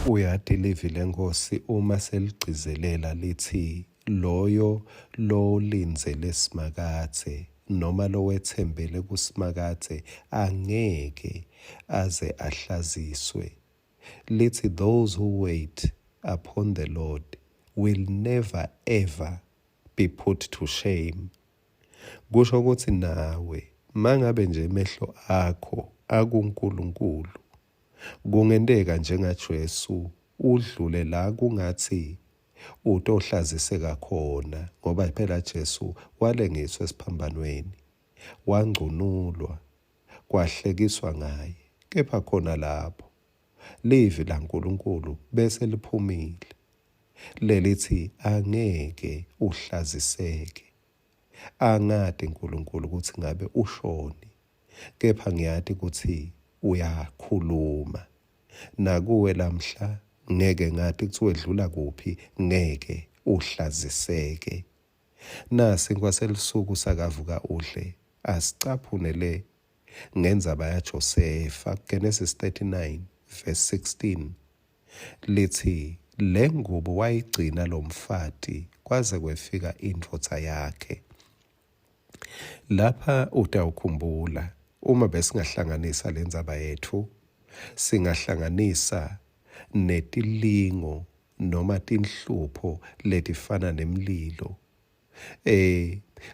Uyati livi lenkosi uma seligcizelela lithi loyo lolinzele simakathe noma lowethembele kusimakathe angeke aze ahlaziswe. Lithi those who wait upon the Lord will never ever be put to shame. Kusho ukuthi nawe mangabe nje emehlo akho akuNkulunkulu kungenteka njengaJesu udlule la kungathi utohlaziseka khona ngoba phela Jesu walengiswa esiphambanweni wangcunulwa kwahlekiswa ngaye kepha khona lapho livi laNkulunkulu bese liphumile lelithi angeke uhlaziseke. Angadi uNkulunkulu ukuthi ngabe ushoni kepha ngiyati ukuthi uyakhuluma nakuwe lamhla ngeke ngathi kuthi wedlula kuphi ngeke uhlaziseke. Nasi kwaselisuku sakavuka udle asicaphunele ngendzaba yaJosefa Genesis 39 verse 16 lithi le ngubo wayigcina lo mfati kwaze kwefika indvodza yakhe. Lapha utawukhumbula uma besingahlanganisa lendzaba yethu singahlanganisa netilingo noma tinhlupho letifana nemlilo.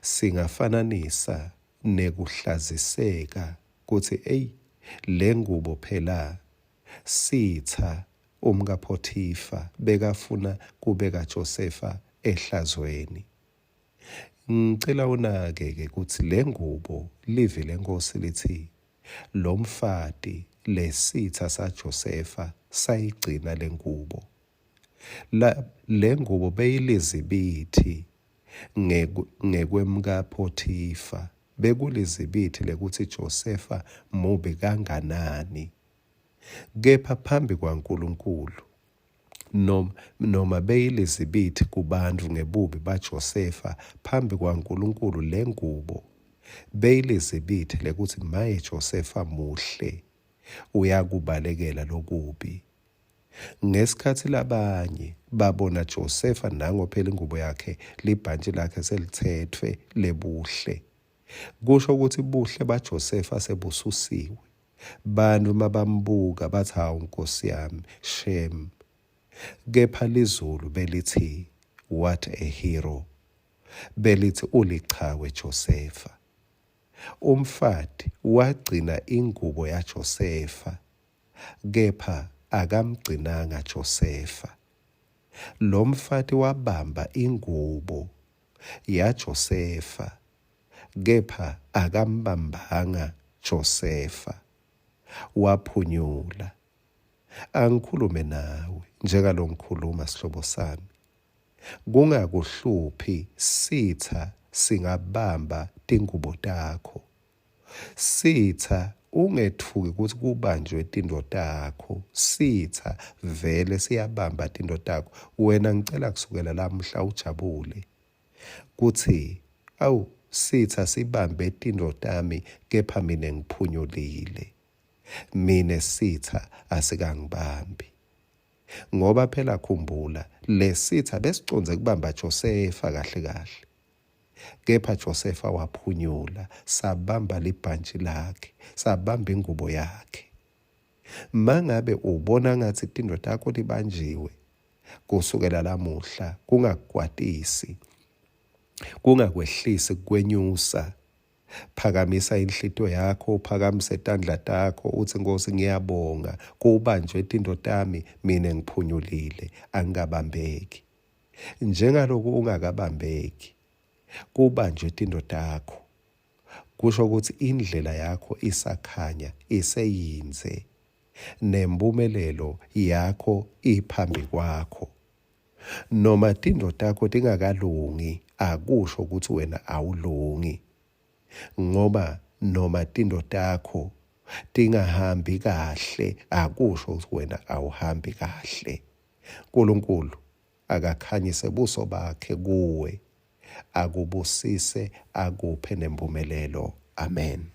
Singafananisa nekuhlaziseka kuthi le ngubo phela sitha umkaPhothifa bekafuna kubeka Josefa ehlazweni. Ngicela unake-ke ukuthi le ngubo livi lenkosi lithi lo mfati lesitha saJosefa sayigcina le ngubo. Le ngubo beyilizibithi ngekwemkaPhothifa bekulizibithi lekuthi Josefa mubi kanganani. Kepha phambi kwaNkulunkulu noma beyilizibithi kubantu ngebubi baJosefa phambi kwaNkulunkulu le ngubo beyilizibithi lekuthi maye Josefa muhle uyakubalekela lokubi. Ngesikhathi labanye babona Josefa nango phela ingubo yakhe libhantshi lakhe selithethwe lebuhle kusho ukuthi buhle baJosefa sebususiwe. Bantu mabambuka bathi hawu Nkosi yami shame. Kepha lizulu belithi what a hero. Belithi ulichawe Josefa. Umfati wagcina ingubo yaJosefa kepha akamgcinanga Josefa. Lo mfati wabamba ingubo yaJosefa kepha akambambanga Josefa. Waphunyula. Angikhulume nawe njengalo ngikhuluma sihlobo sami. Kungakuhluphi sitha singabamba tingubo takho. Sitha ungethuki ukuthi kubanjwe tindo takho. Sitha vele siyabamba tindo takho. Wena ngicela kusukela lamhla ujabule kuthi sitha sibambe tindo tami kepha mina ngiphunyulile. Mine sitha asikangibambi. Ngoba phela khumbula lesitha besiconze kubamba Josefa kahle kahle. Kepha Josefa waphunyula sabamba libhantshi lakhe, sabamba ingubo yakhe. Mangabe ubona ngathi tindo takho libanjiwe kusukela lamuhla kungakwatisi, kungakwehlisi kwenyusa. Phakamisa inhlito yakho, uphakamise tandla takho uthi Nkosi ngiyabonga kubanjwe tindo tami mina ngiphunyulile angikabambeki. Njengalokhu ungakabambeki kubanjwe tindo takho kusho ukuthi indlela yakho isakhanya iseyinze nempumelelo yakho iphambi kwakho. Noma tindo takho tingakalungi akusho ukuthi wena awulungi. Ngoba noma tindo takho tingahambi kahle akusho ukuthi wena awuhambi kahle. uNkulunkulu akakhanyise buso bakhe kuwe, akubusise, akuphe nempumelelo. Amen.